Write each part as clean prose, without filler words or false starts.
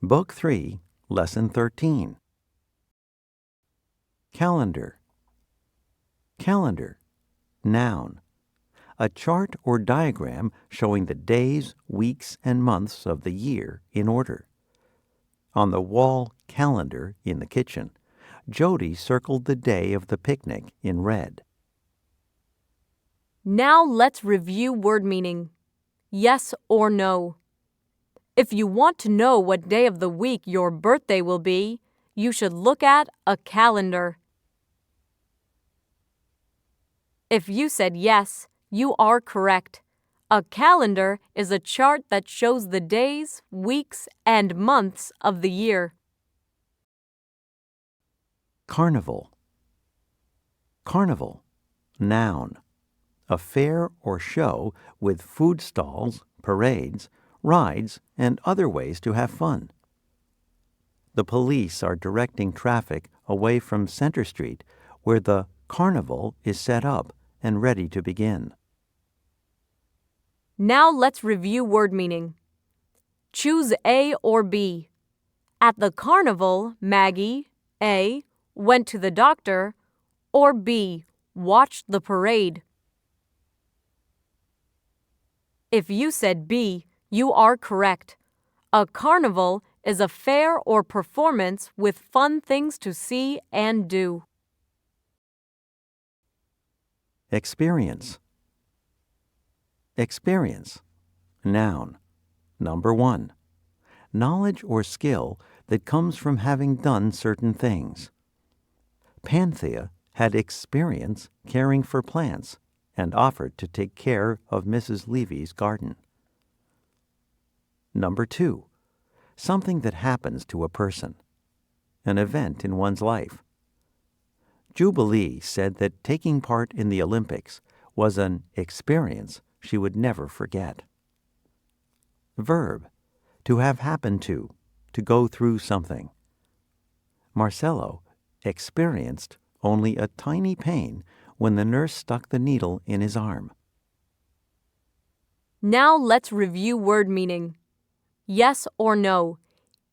Book 3, Lesson 13. Calendar. Calendar. Noun. A chart or diagram showing the days, weeks, and months of the year in order. On the wall calendar in the kitchen, Jody circled the day of the picnic in red. Now let's review word meaning. Yes or no. If you want to know what day of the week your birthday will be, you should look at a calendar. If you said yes, you are correct. A calendar is a chart that shows the days, weeks, and months of the year. Carnival. Carnival. Noun. A fair or show with food stalls, parades, rides, and other ways to have fun. The police are directing traffic away from Center Street, where the carnival is set up and ready to begin. Now let's review word meaning. Choose A or B. At the carnival, Maggie, A, went to the doctor, or B, watched the parade. If you said B, you are correct. A carnival is a fair or performance with fun things to see and do. Experience. Experience. Noun. Number 1. Knowledge or skill that comes from having done certain things. Panthea had experience caring for plants and offered to take care of Mrs. Levy's garden. Number 2. Something that happens to a person. An event in one's life. Jubilee said that taking part in the Olympics was an experience she would never forget. Verb. To have happened to go through something. Marcelo experienced only a tiny pain when the nurse stuck the needle in his arm. Now let's review word meaning. Yes or no.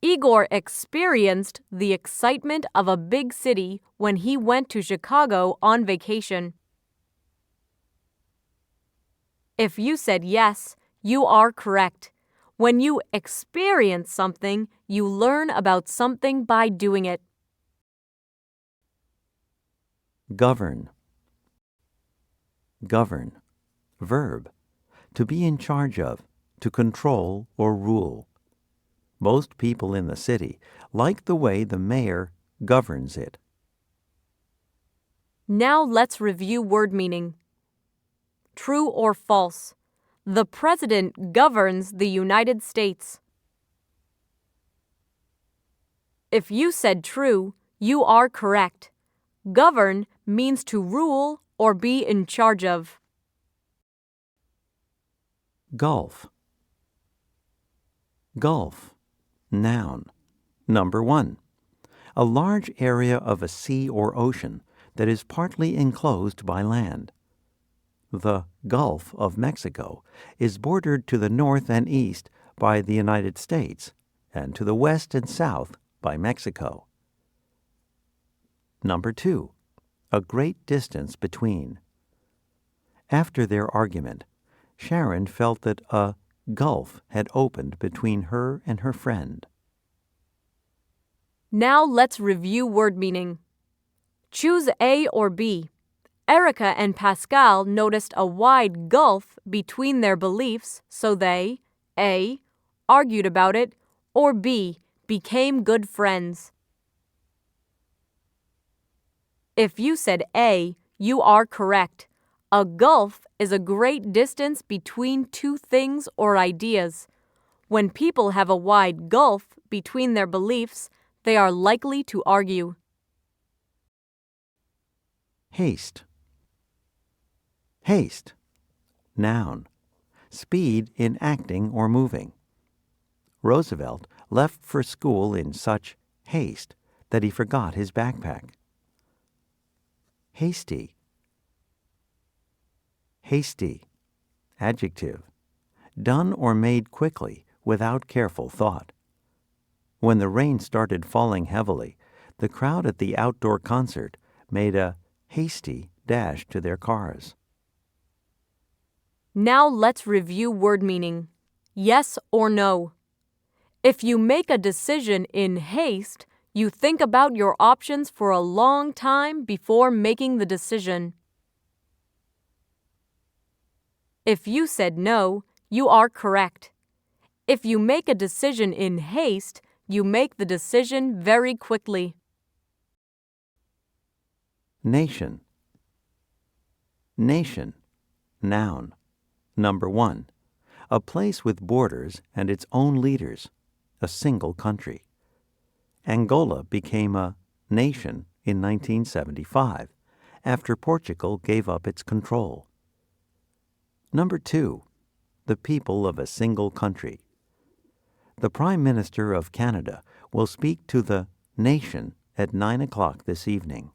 Igor experienced the excitement of a big city when he went to Chicago on vacation. If you said yes, you are correct. When you experience something, you learn about something by doing it. Govern. Govern. Verb. To be in charge of, to control or rule. Most people in the city like the way the mayor governs it. Now let's review word meaning. True or false. The president governs the United States. If you said true, you are correct. Govern means to rule or be in charge of. Gulf. Gulf. Noun. Number 1. A large area of a sea or ocean that is partly enclosed by land. The Gulf of Mexico is bordered to the north and east by the United States and to the west and south by Mexico. Number 2. A great distance between. After their argument, Sharon felt that a gulf had opened between her and her friend. Now let's review word meaning. Choose A or B. Erica and Pascal noticed a wide gulf between their beliefs, so they, A, argued about it, or B, became good friends. If you said A, you are correct. A gulf is a great distance between two things or ideas. When people have a wide gulf between their beliefs, they are likely to argue. Haste. Haste. Noun. Speed in acting or moving. Roosevelt left for school in such haste that he forgot his backpack. Hasty. Hasty. Adjective. Done or made quickly without careful thought. When the rain started falling heavily, the crowd at the outdoor concert made a hasty dash to their cars. Now let's review word meaning. Yes or no. If you make a decision in haste, you think about your options for a long time before making the decision. If you said no, you are correct. If you make a decision in haste, you make the decision very quickly. Nation. Nation. Noun. Number 1. A place with borders and its own leaders, a single country. Angola became a nation in 1975 after Portugal gave up its control. Number 2. The people of a single country. The Prime Minister of Canada will speak to the nation at 9 o'clock this evening.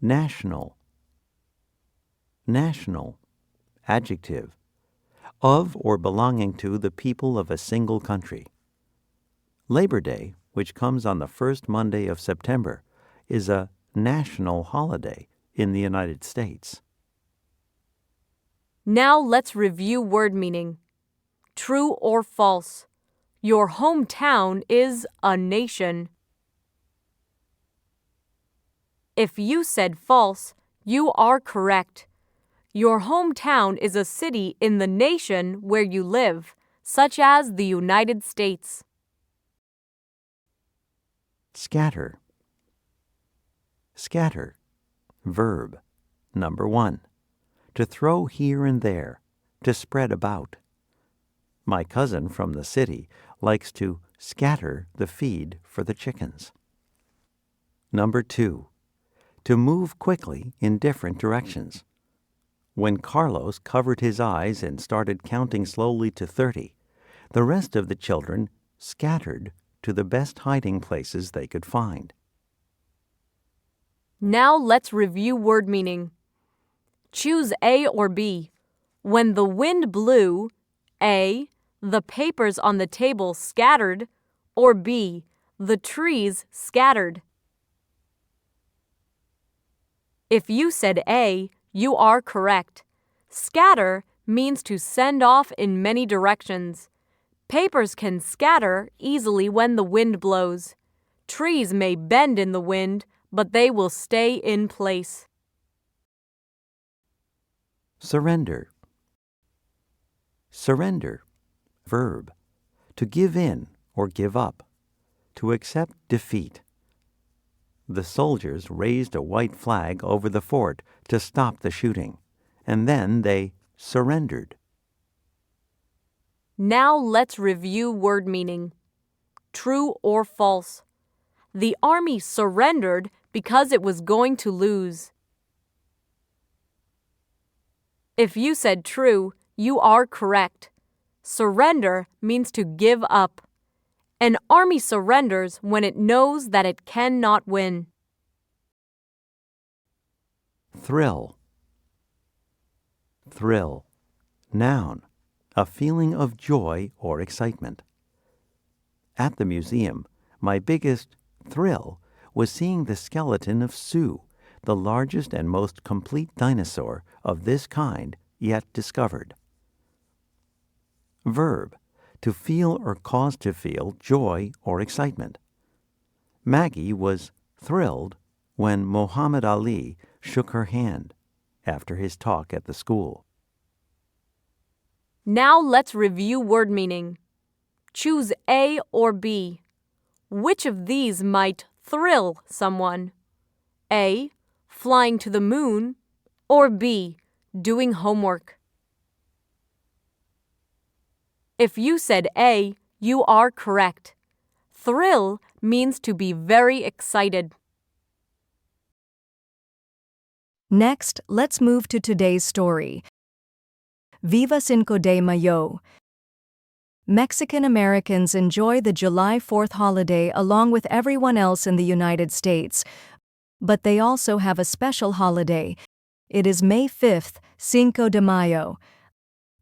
National. National. Adjective. Of or belonging to the people of a single country. Labor Day, which comes on the first Monday of September, is a national holiday in the United States. Now let's review word meaning. True or false? Your hometown is a nation. If you said false, you are correct. Your hometown is a city in the nation where you live, such as the United States. Scatter. Scatter. Verb. Number 1. To throw here and there, to spread about. My cousin from the city likes to scatter the feed for the chickens. Number 2. To move quickly in different directions. When Carlos covered his eyes and started counting slowly to 30, the rest of the children scattered to the best hiding places they could find. Now let's review word meaning. Choose A or B. When the wind blew, A, the papers on the table scattered, or B, the trees scattered. If you said A, you are correct. Scatter means to send off in many directions. Papers can scatter easily when the wind blows. Trees may bend in the wind, but they will stay in place. Surrender. Surrender. Verb. To give in or give up. To accept defeat. The soldiers raised a white flag over the fort to stop the shooting, and then they surrendered. Now let's review word meaning. True or false? The army surrendered because it was going to lose. If you said true, you are correct. Surrender means to give up. An army surrenders when it knows that it cannot win. Thrill. Thrill. Noun. A feeling of joy or excitement. At the museum, my biggest thrill was seeing the skeleton of Sue, the largest and most complete dinosaur of this kind yet discovered. Verb. To feel or cause to feel joy or excitement. Maggie was thrilled when Muhammad Ali shook her hand after his talk at the school. Now let's review word meaning. Choose A or B. Which of these might thrill someone? A. Flying to the moon, or B. Doing homework. If you said A, you are correct. Thrill means to be very excited. Next, let's move to today's story. Viva Cinco de Mayo. Mexican Americans enjoy the July 4th holiday along with everyone else in the United States, but they also have a special holiday. It is May 5th, Cinco de Mayo.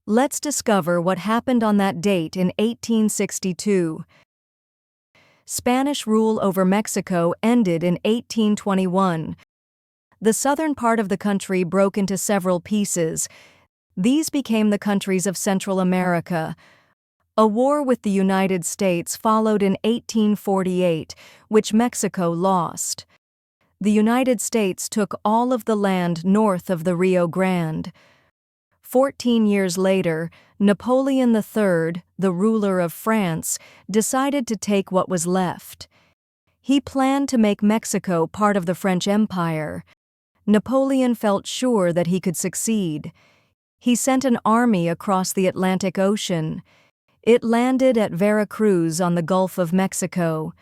Let's discover what happened on that date in 1862. Spanish rule over Mexico ended in 1821. The southern part of the country broke into several pieces. These became the countries of Central America. A war with the United States followed in 1848, which Mexico lost. The United States took all of the land north of the Rio Grande. 14 years later, Napoleon III, the ruler of France, decided to take what was left. He planned to make Mexico part of the French Empire. Napoleon felt sure that he could succeed. He sent an army across the Atlantic Ocean. It landed at Veracruz on the Gulf of Mexico.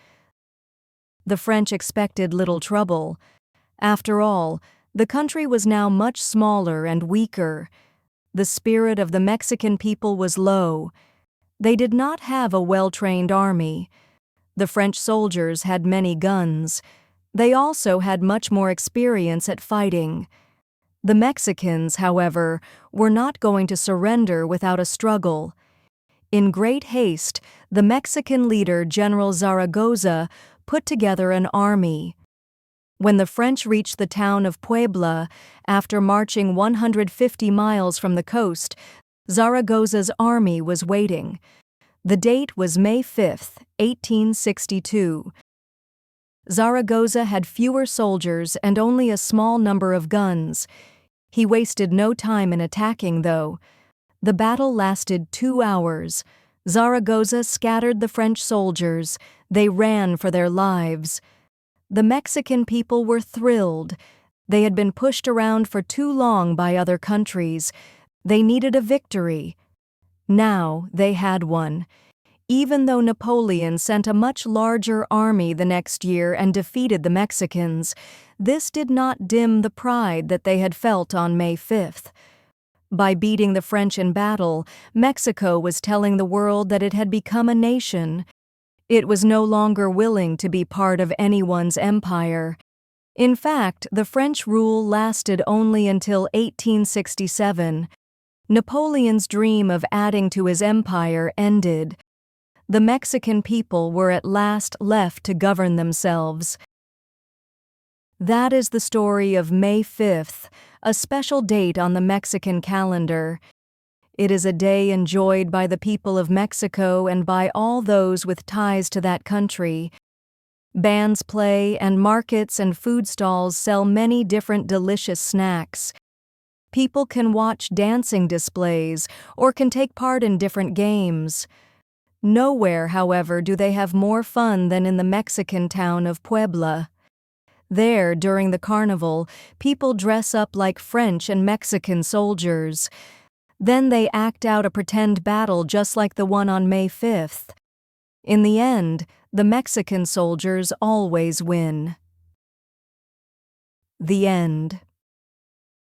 The French expected little trouble. After all, the country was now much smaller and weaker. The spirit of the Mexican people was low. They did not have a well-trained army. The French soldiers had many guns. They also had much more experience at fighting. The Mexicans, however, were not going to surrender without a struggle. In great haste, the Mexican leader General Zaragoza put together an army. When the French reached the town of Puebla, after marching 150 miles from the coast, Zaragoza's army was waiting. The date was May 5, 1862. Zaragoza had fewer soldiers and only a small number of guns. He wasted no time in attacking, though. The battle lasted 2 hours. Zaragoza scattered the French soldiers. They ran for their lives. The Mexican people were thrilled. They had been pushed around for too long by other countries. They needed a victory. Now they had one. Even though Napoleon sent a much larger army the next year and defeated the Mexicans, this did not dim the pride that they had felt on May 5th. By beating the French in battle, Mexico was telling the world that it had become a nation. It was no longer willing to be part of anyone's empire. In fact, the French rule lasted only until 1867. Napoleon's dream of adding to his empire ended. The Mexican people were at last left to govern themselves. That is the story of May 5th, a special date on the Mexican calendar. It is a day enjoyed by the people of Mexico and by all those with ties to that country. Bands play, and markets and food stalls sell many different delicious snacks. People can watch dancing displays or can take part in different games. Nowhere, however, do they have more fun than in the Mexican town of Puebla. There, during the carnival, people dress up like French and Mexican soldiers. Then they act out a pretend battle just like the one on May 5th. In the end, the Mexican soldiers always win. The end.